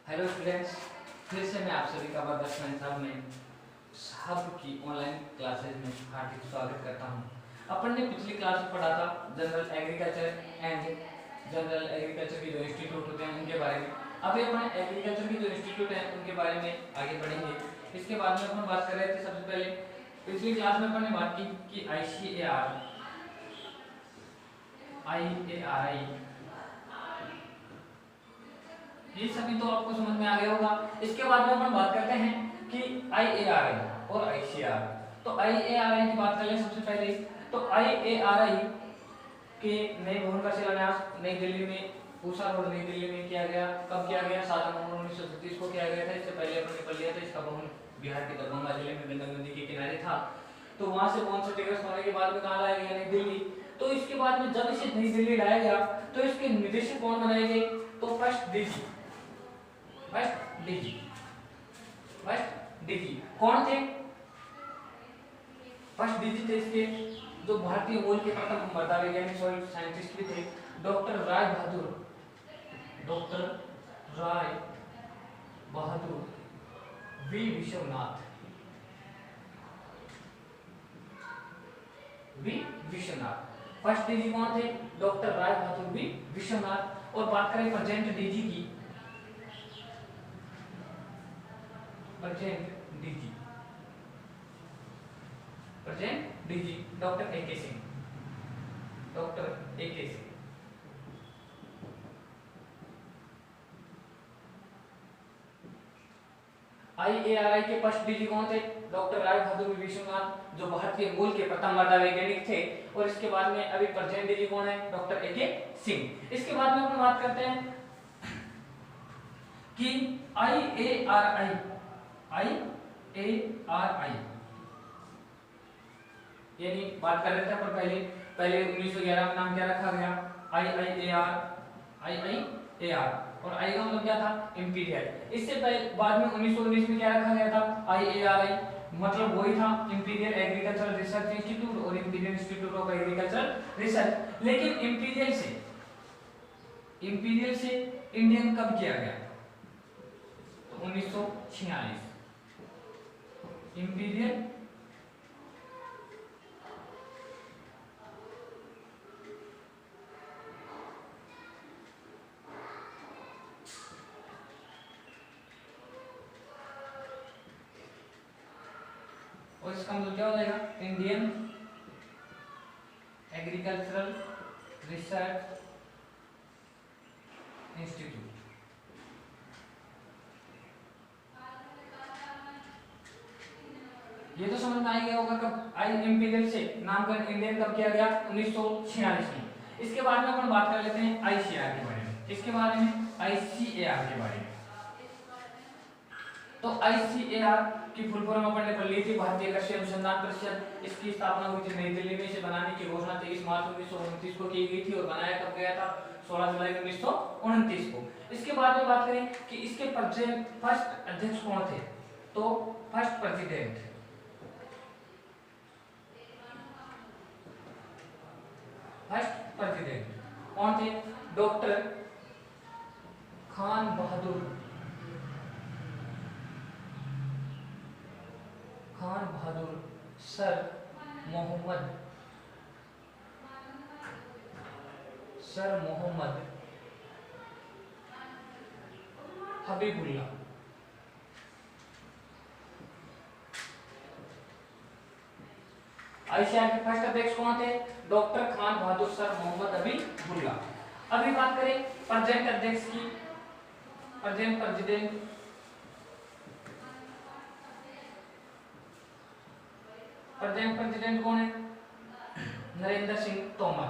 Hello students, फिर से मैं आप सभी का बरदस्त साहब में साहब की ऑनलाइन क्लासेज में हार्दिक स्वागत करता हूं। अपन ने पिछली क्लास में पढ़ा था general agriculture and general agriculture के जो इंस्टीट्यूट होते हैं उनके बारे में। अभी अपन एग्रीकल्चर के जो इंस्टीट्यूट हैं उनके बारे में आगे बढ़ेंगे। इसके बाद में अपन बात कर रहे थे सबसे पहले पिछली क्लास में अपन ने बात की कि ICAR ये सभी तो आपको समझ में आ गया होगा। इसके बाद में अपन बात करते हैं कि IARI और ICAR। तो IARI की बात कर लें सबसे पहले। तो IARI के नए भवन का शिलान्यास नई दिल्ली में, पूसा रोड नई दिल्ली में किया गया। कब किया गया? 7 नवंबर 1937 को किया गया था। इससे पहले अपन ने पढ़ लिया था, इसका भवन बिहार के दरभंगा जिले में गंगा नदी के किनारे था। तो वहां से भवन से टिकट होने के बाद में कहाँ लाया गया? नई दिल्ली। तो इसके बाद में जब इसे नई दिल्ली लाया गया तो इसके निदेशक कौन बनाए गए? तो फर्स्ट डीजी कौन थे? फर्स्ट डीजी थे इसके जो भारतीय मूल के प्रथम मर्दा वैज्ञानिक सॉइल साइंटिस्ट भी थे, doctor Rai Bahadur V Vishwanath. First DG कौन थे? Doctor Rai Bahadur V Vishwanath. और बात करें प्रेजेंट डीजी की, present DG doctor A K. Singh. IARI के फर्स्ट डीजी कौन थे? डॉक्टर राय बहादुर विश्वनाथ, जो भारतीय मूल के प्रथम मर्दा वैज्ञानिक थे। और इसके बाद में अभी प्रेजेंट डीजी कौन है? Doctor A K. सिंह। इसके बाद में अपन बात करते हैं कि IARI यानी बात कर रहे थे पर पहले 1911 में नाम क्या रखा गया? IAR और आई का मतलब क्या था? इंपीरियल। इससे पहले बाद में 1919 में क्या रखा गया था? IARI मतलब वही था, इंपीरियल एग्रीकल्चरल रिसर्च इंस्टीट्यूट और imperial institute of agricultural research. लेकिन इंपीरियल से इंडियन कब किया गया? तो 1946 इंपीरियल और इसका मतलब क्या हो जाएगा? Indian agricultural research institute. ये तो समझ में आ गया होगा कब इंपीरियल से नामकरण इंडियन कब किया गया? 1946 में। इसके बाद में अपन बात कर लेते हैं ICAR के बारे में। इसके बारे में ICAR के बारे में। तो ICAR की फुल फॉर्म अपन ने पढ़ ली थी, भारतीय कृषि अनुसंधान परिषद। इसकी स्थापना हुई थी नई दिल्ली में। इसे बनाने की घोषणा 23 मार्च 1929 को की गई थी और बनाया कब गया था? 16 जुलाई 1929 को। इसके बाद में बात करें कि इसके फर्स्ट अध्यक्ष कौन थे? तो फर्स्ट प्रेसिडेंट कौन थे? Doctor Khan Bahadur sir Mohammad Habibullah. ICAR के फर्स्ट अध्यक्ष कौन थे? Doctor Khan Bahadur sir Mohammad Habibullah. अभी बात करें प्रेजेंट अध्यक्ष की, प्रेजेंट प्रेसिडेंट कौन है? नरेंद्र सिंह तोमर।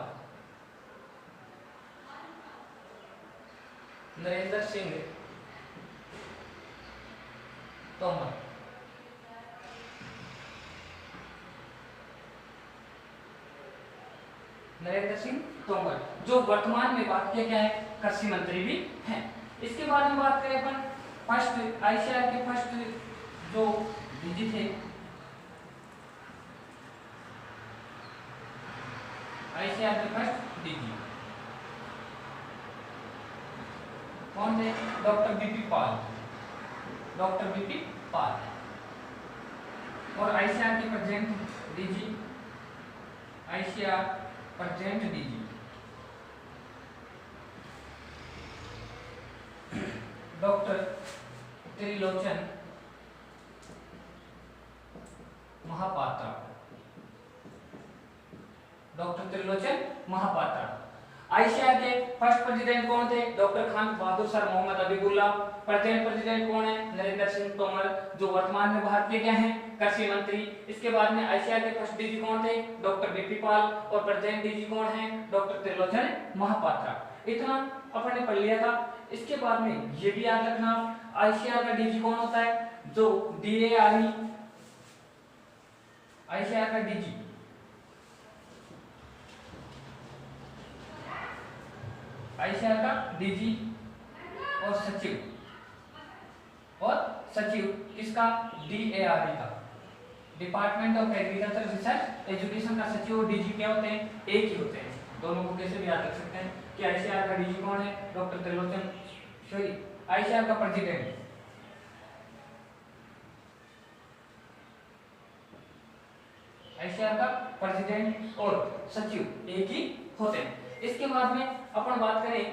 जो वर्तमान में बात किया क्या है? कृषि मंत्री भी हैं। इसके बाद में बात करें अपन फर्स्ट ICAR के फर्स्ट जो डीजी थे, ICAR के फर्स्ट डीजी कौन थे? Doctor BP Pal, doctor BP Pal. और आईसीआर के present DG, ICAR present DG doctor Trilochan Mahapatra, doctor Trilochan Mahapatra. ICAR के फर्स्ट प्रेसिडेंट कौन थे? Doctor Khan Bahadur sir Mohammad Abibulla. Present president कौन है? नरेंद्र सिंह तोमर, जो वर्तमान में भारत के क्या हैं? कृषि मंत्री। इसके बाद में आईसीआर के फर्स्ट डीजी कौन थे? Doctor BP Pal. और प्रेजेंट डीजी कौन है? डॉक्टर त्रिलोचन महापात्रा। इतना अपन ने पढ़ लिया था। इसके बाद में ये भी याद रखना, आईसीआर का डीजी कौन होता है? जो डीएआरई, आईसीआर का डीजी आईसीआर का डीजी और सचिव किसका? डीएआरई का, department of agriculture research education का सचिव और डीजी क्या होते हैं? एक ही होते हैं। दोनों को कैसे भी याद रख सकते हैं कि आईसीआर का डीजी कौन है? डॉक्टर त्रिलोचन, सॉरी आईसीआर का प्रेसिडेंट, आईसीआर का प्रेसिडेंट और सचिव एक ही होते हैं। इसके बाद में अपन बात करें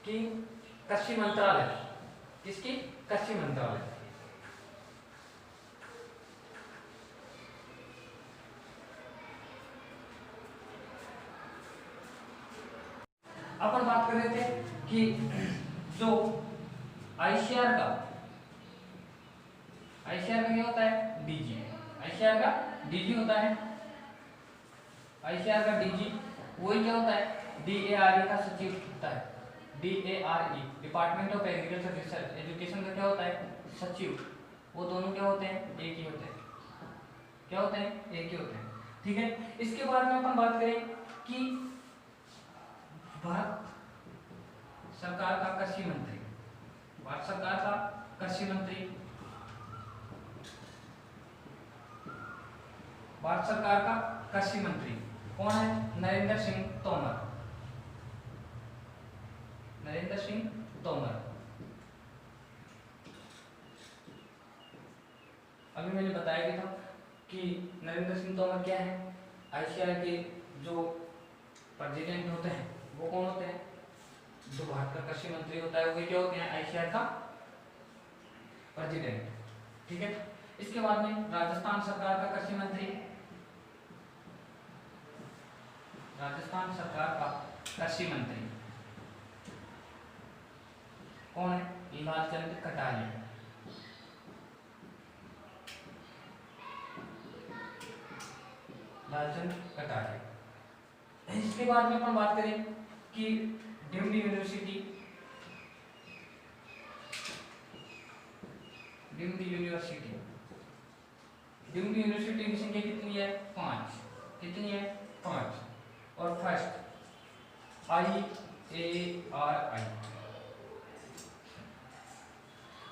कि कृषि मंत्रालय, किसकी? कृषि मंत्रालय। अपन बात कर रहे थे कि जो आईसीआर का क्या होता है? डीजी, आईसीआर का डीजी होता है। आईसीआर का डीजी वही क्या होता है? डीएआरई का सचिव होता है। DARE, department of agriculture research education का क्या होता है? सचिव। वो दोनों क्या होते हैं? एक ही होते हैं। क्या होते हैं? एक ही होते हैं। ठीक है। इसके बाद में अपन बात करें कि भारत सरकार का कृषि मंत्री, भारत सरकार का कृषि मंत्री, भारत सरकार का कृषि मंत्री कौन है? नरेंद्र सिंह तोमर, नरेंद्र सिंह तोमर। अभी मैंने बताया भी था कि नरेंद्र सिंह तोमर क्या है? आईसीआर के जो प्रेसिडेंट होते हैं वो कौन होते हैं? जो भारत का कृषि मंत्री होता है वो क्या होते हैं? आईसीआर का प्रेसिडेंट। ठीक है। इसके बाद में राजस्थान सरकार का कृषि मंत्री, राजस्थान सरकार का कृषि मंत्री कौन है? लालचंद कटारिया, लालचंद कटारिया। इसके बाद में अपन बात करें कि deemed university, deemed university, deemed university की संख्या कितनी है? 5। कितनी है? 5। और फर्स्ट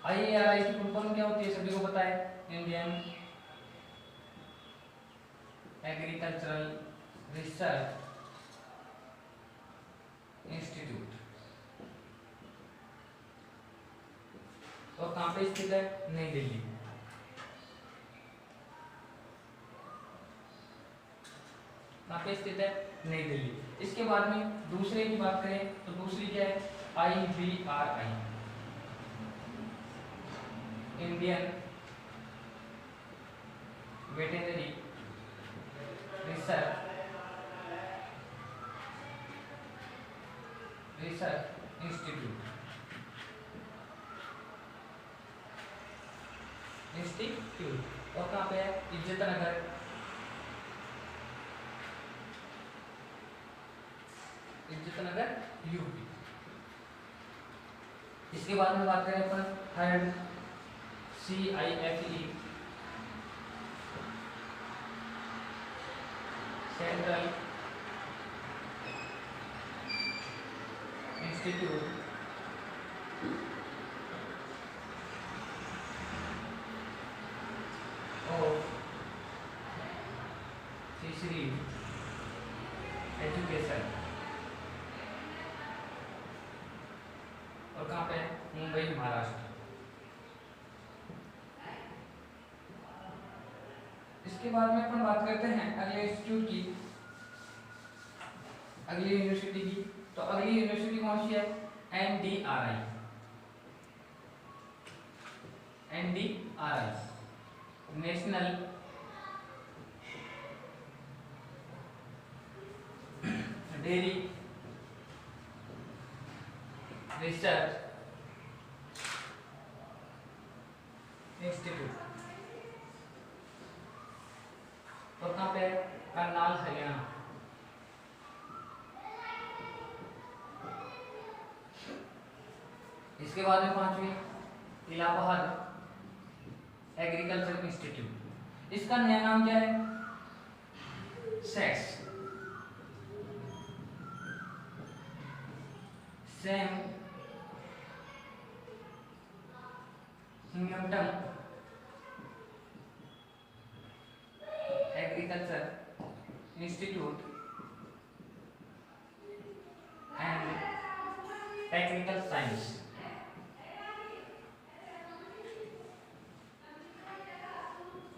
आईएआरआई की फुल फॉर्म क्या होती है? सभी को पता है, इंडियन एग्रीकल्चरल रिसर्च इंस्टीट्यूट। और कहां पे स्थित है? नई दिल्ली। कहां पे स्थित है? नई दिल्ली। इसके बाद में दूसरे की बात करें तो दूसरी क्या है? IVRI, Indian veterinary research institute, और कहाँ पे है? इज्जत नगर, इज्जत नगर यूपी। इसके बाद में बात करें अपन third CIFE, central institute of fishery education. कहाँ पे है? मुंबई महाराष्ट्र। इसके बाद में अपन बात करते हैं अगले इंस्टीट्यूट की, अगली यूनिवर्सिटी की। तो अगली यूनिवर्सिटी कौन सी है? NDRI, NDRI national dairy research institute. और कहाँ पे है? करनाल हरियाणा। इसके बाद में पांचवी इलाहाबाद एग्रीकल्चर इंस्टीट्यूट। इसका नया नाम क्या है? Sets, Sam Newton agriculture institute and technical science.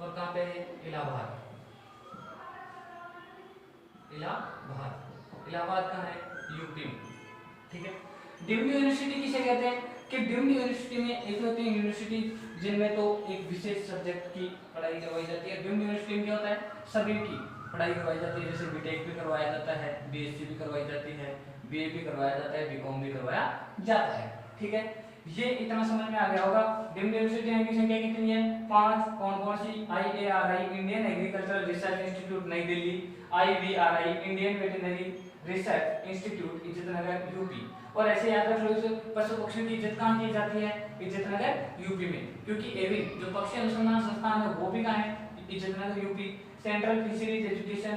और कहाँ पे? इलाहाबाद। इलाहाबाद कहाँ है? यूपी में। ठीक है। डीम्ड यूनिवर्सिटी किसे कहते हैं? कि डीम्ड यूनिवर्सिटी में एक होती है यूनिवर्सिटी जिनमें तो एक विशेष सब्जेक्ट की पढ़ाई करवाई जाती है। डीम्ड यूनिवर्सिटी में क्या होता है? सभी की पढ़ाई करवाई जाती है, जैसे बीटेक भी करवाया जाता है, बीएससी भी करवाई जाती है, बीए भी करवाया जाता है, बीकॉम भी करवाया जाता है। ठीक है, ये इतना समझ में आ गया होगा। डीम्ड यूनिवर्सिटी की संख्या कितनी है? 5। कौन कौन सी? IARI Indian agricultural research institute नई Delhi, IVRI Indian veterinary research institute Izatnagar UP. और ऐसे याद रख लो, इस पशु पक्षियों की इज्जत कहाँ की जाती है? इज्जतनगर यूपी में, क्योंकि एविन जो पक्षी अनुसंधान संस्थान है वो भी कहाँ है? Izzatnagar UP. Central fisheries education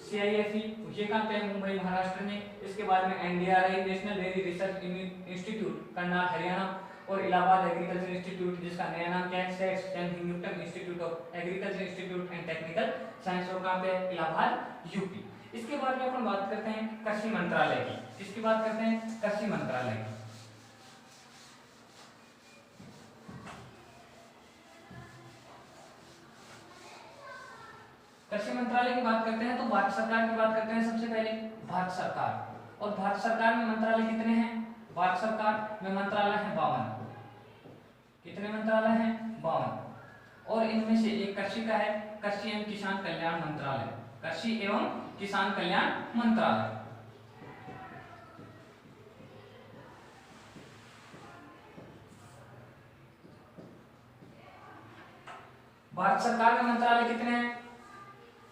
CIFE ये कहाँ पे है? मुंबई महाराष्ट्र में। इसके बाद में NDRI national dairy research institute Karnal Haryana. और इलाहाबाद एग्रीकल्चर इंस्टीट्यूट जिसका नया नाम क्या है? Sets Sam Newton institute of agriculture institute and technical science. और कहाँ पे है? इलाहाबाद यूपी। इसके बाद में अपन बात करते हैं कृषि मंत्रालय की। इसकी बात करते हैं कृषि मंत्रालय की। कृषि मंत्रालय की बात करते हैं तो भारत सरकार की बात करते हैं सबसे पहले। भारत सरकार, और भारत सरकार में मंत्रालय कितने हैं? भारत सरकार में मंत्रालय है 52। कितने मंत्रालय हैं? 52। और इनमें से एक कृषि का है, कृषि एवं किसान कल्याण मंत्रालय। कृषि एवं किसान कल्याण मंत्रालय। भारत सरकार में मंत्रालय कितने हैं?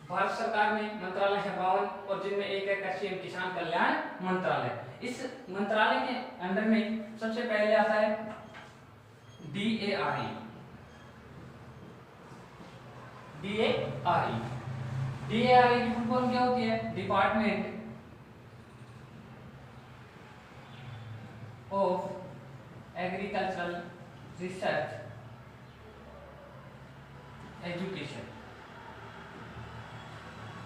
भारत सरकार में मंत्रालय है 52 और जिनमें एक है कृषि एवं किसान कल्याण मंत्रालय। इस मंत्रालय के अंडर में सबसे पहले आता है DARE। DARE की फुल फॉर्म क्या होती है? Department of agricultural research education.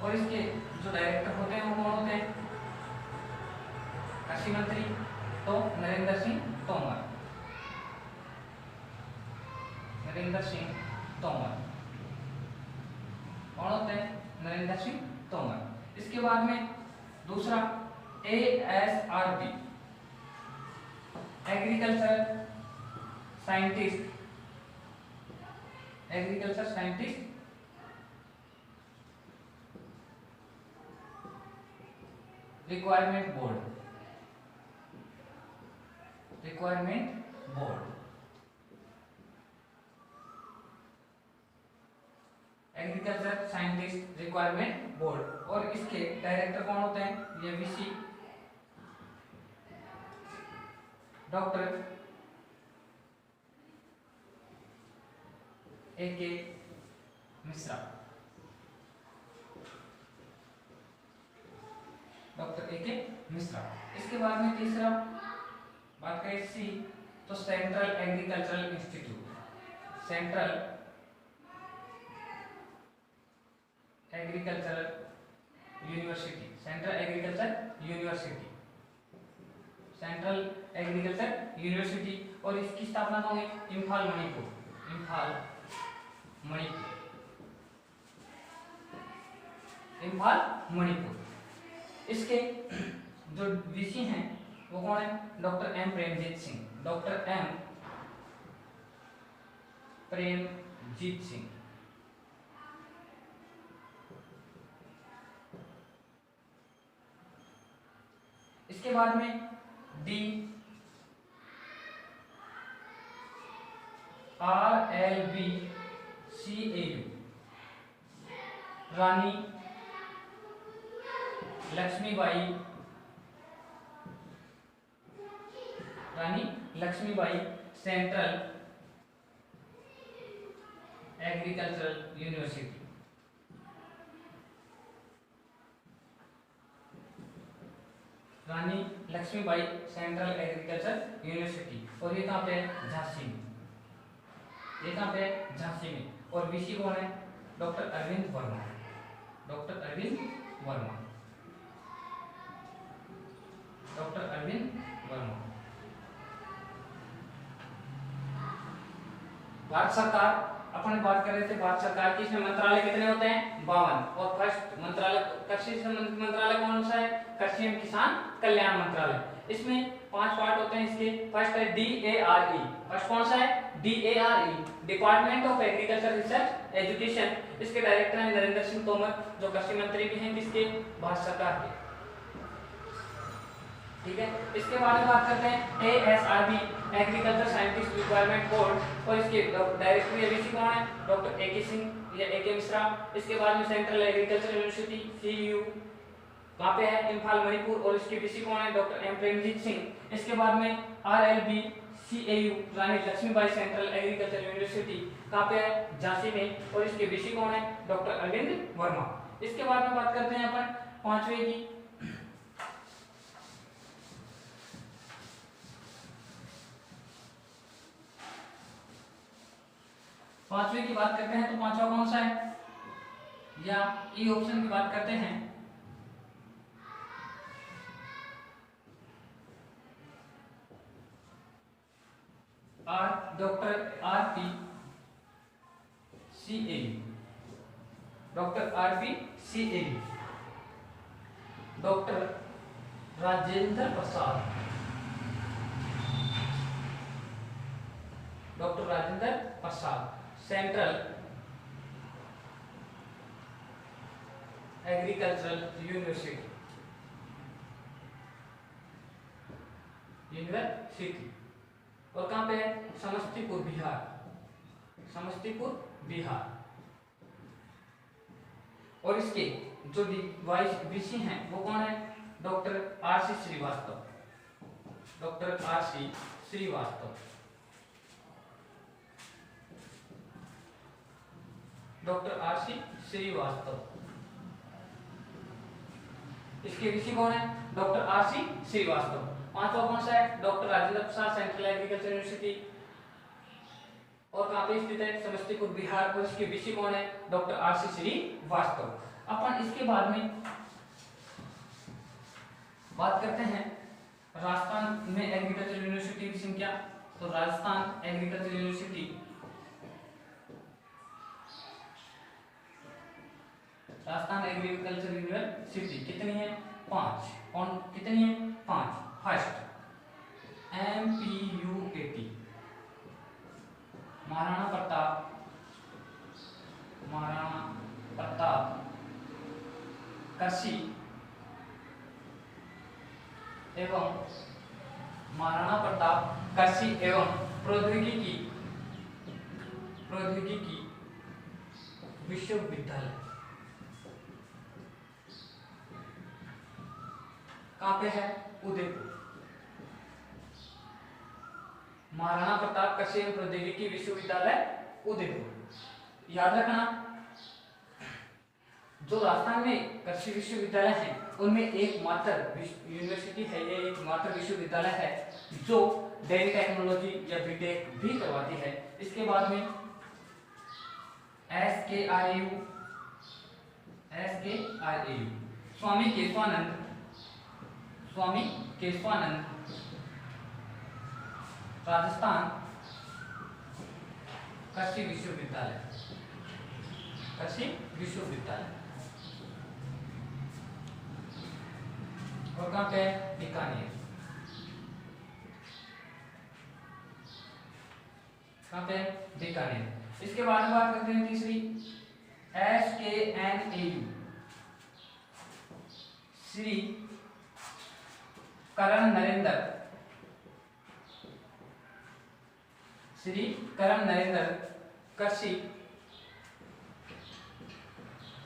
और इसके जो डायरेक्टर होते हैं वो कौन होते हैं? कृषि मंत्री तो नरेंद्र सिंह तोमर। नरेंद्र सिंह तोमर कौन होते हैं? नरेंद्र सिंह तोमर। इसके बाद में दूसरा ASRB agriculture scientist requirement board. Agriculture scientist requirement board. और इसके डायरेक्टर कौन होते हैं? ये VC doctor AK Mishra. Doctor AK Mishra. इसके बाद में तीसरा बात करें C तो central agricultural institute. Central agricultural university. Central agriculture university central agriculture university. और इसकी स्थापना कहाँ हुई? इम्फाल मणिपुर, इम्फाल मणिपुर, इम्फाल मणिपुर। इसके जो वीसी हैं वो कौन है? Doctor M Premjit Singh, doctor M Premjit Singh. इसके बाद में D R L B C A U, Rani Laxmibai, Rani Lakshmibai central agricultural university. Rani Lakshmibai central agriculture university. और ये कहाँ पे है? झांसी में। ये कहाँ पे है? झांसी में। और वीसी कौन है? Doctor Arvind Verma, doctor Arvind Verma, doctor Arvind Verma. Bharat सरकार, अपन बात कर रहे थे भारत सरकार की, इसमें मंत्रालय कितने होते हैं? 52। और फर्स्ट मंत्रालय कृषि संबंधित मंत्रालय कौन सा है? कृषि एवं किसान कल्याण मंत्रालय। इसमें 5 पार्ट होते हैं इसके। फर्स्ट है DARE, फर्स्ट कौन सा है? DARE, department of agriculture research education. इसके डायरेक्टर हैं नरेंद्र सिंह तोमर, जो कृषि मंत्री भी हैं किसके? भारत सरकार के। ठीक है। इसके बारे में बात करते हैं ASRB, agriculture scientist requirement board. और इसके डायरेक्टर एबीसी कौन है? डॉक्टर AK सिंह या AK मिश्रा। इसके बाद में सेंट्रल एग्रीकल्चर यूनिवर्सिटी CEU कहाँ पे है? इम्फाल मणिपुर। और इसके बीसी कौन है? Doctor M Premjit Singh. इसके बाद में RLB CAU, Rani Lakshmibai central agriculture university कहाँ पे है? झांसी में। और इसके बीसी कौन है? डॉक्टर अरविंद वर्मा। इसके बाद में बात करते हैं अपन 5वें की। पांचवें की बात करते हैं तो पांचवा कौन सा है? या ई ऑप्शन की बात करते हैं। Doctor RP CAU, doctor RP CAU, doctor Rajendra Prasad, doctor Rajendra Prasad central agricultural university, और कहां पे है? समस्तीपुर बिहार, समस्तीपुर बिहार। और इसके जो वाइस वीसी हैं वो कौन है? Doctor RC Srivastava, doctor RC Srivastava, doctor RC Srivastava. इसके वीसी कौन है? Doctor RC Srivastava. पांचवा कौन सा है? Doctor Rajendra Prasad central agriculture university, और कहां पे स्थित है? समस्तीपुर बिहार। और इसके वीसी कौन है? Doctor RC Srivastava. अपन इसके बाद में बात करते हैं राजस्थान में एग्रीकल्चर यूनिवर्सिटी की संख्या। तो Rajasthan agriculture university, Rajasthan agriculture university कितनी है? 5। कौन कितनी है? 5। फर्स्ट MPUAT, महाराणा प्रताप, महाराणा प्रताप कृषि एवं महाराणा प्रताप कृषि एवं प्रौद्योगिकी विश्वविद्यालय कहाँ पे है? उदयपुर। महाराणा प्रताप कृषि एवं प्रौद्योगिकी विश्वविद्यालय उदयपुर। याद रखना, जो राजस्थान में कृषि विश्वविद्यालय हैं उनमें एकमात्र यूनिवर्सिटी है, ये एकमात्र विश्वविद्यालय है जो डेयरी टेक्नोलॉजी या बीटेक भी करवाती है। इसके बाद में SKRU, स्वामी केशवानंद राजस्थान कृषि विश्वविद्यालय, कृषि विश्वविद्यालय। और कहाँ पे? बीकानेर। कहाँ पे? बीकानेर। इसके बाद में बात करते हैं तीसरी, SKNAU, श्री करण नरेंद्र, श्री करण नरेंद्र कृषि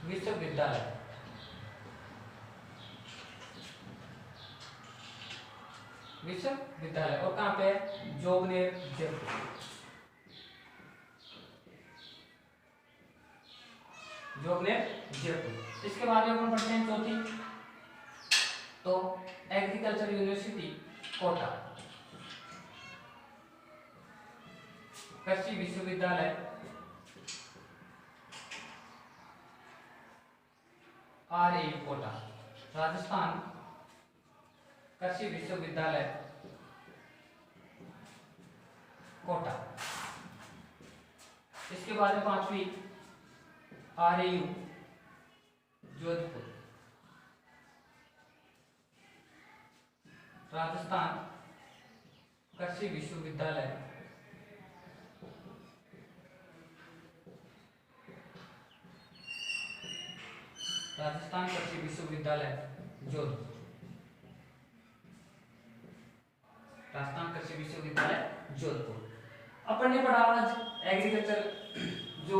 विश्वविद्यालय। विश्वविद्यालय। और कहाँ पे? जोबनेर, जयपुर। जोबनेर, जयपुर। इसके बाद में अपन पढ़ते हैं चौथी, तो एग्रीकल्चर यूनिवर्सिटी कोटा, कृषि विश्वविद्यालय RAU कोटा, राजस्थान कृषि विश्वविद्यालय कोटा। इसके बाद में पांचवी, RAU जोधपुर, राजस्थान कृषि विश्वविद्यालय राजस्थान कृषि विश्वविद्यालय जोधपुर, राजस्थान कृषि विश्वविद्यालय जोधपुर। अपन ने पढ़ा आज एग्रीकल्चर जो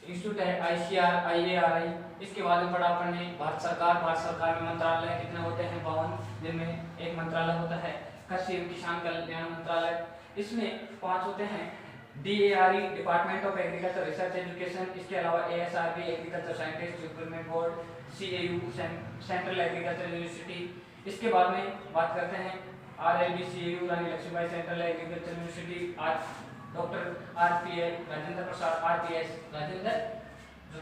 इंस्टीट्यूट है ICR IARI। इसके बाद में पढ़ा अपन ने भारत सरकार में मंत्रालय कितने होते हैं? 52, जिनमें एक मंत्रालय होता है कृषि एवं किसान कल्याण मंत्रालय। इसमें 5 होते हैं, DARE department of agriculture research education. इसके अलावा ASRB agriculture scientist recruitment board, CAU central agriculture university. इसके बाद में बात करते हैं RLB CAU Rani Lakshmibai central agriculture university, doctor RPI Rajendra Prasad RPS Rajendra,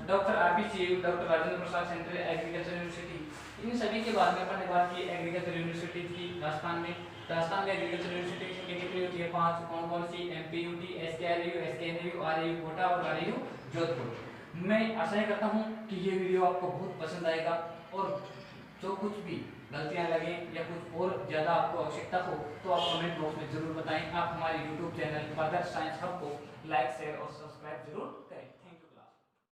doctor RPCAU doctor Rajendra Prasad central agriculture university. इन सभी के बाद में अपन ने बात की एग्रीकल्चर यूनिवर्सिटी की राजस्थान में। राजस्थान में एग्रीकल्चर यूनिवर्सिटी कितनी होती है? 5। कौन कौन सी? MPUT, SKRU, SKNAU, RAU Kota और RAU जोधपुर। मैं आशा करता हूँ कि ये वीडियो आपको बहुत पसंद आएगा, और जो कुछ भी गलतियां लगे या कुछ और ज़्यादा आपको आवश्यकता हो तो आप कमेंट बॉक्स में जरूर बताएं। आप हमारे YouTube channel further science hub को लाइक, शेयर और सब्सक्राइब जरूर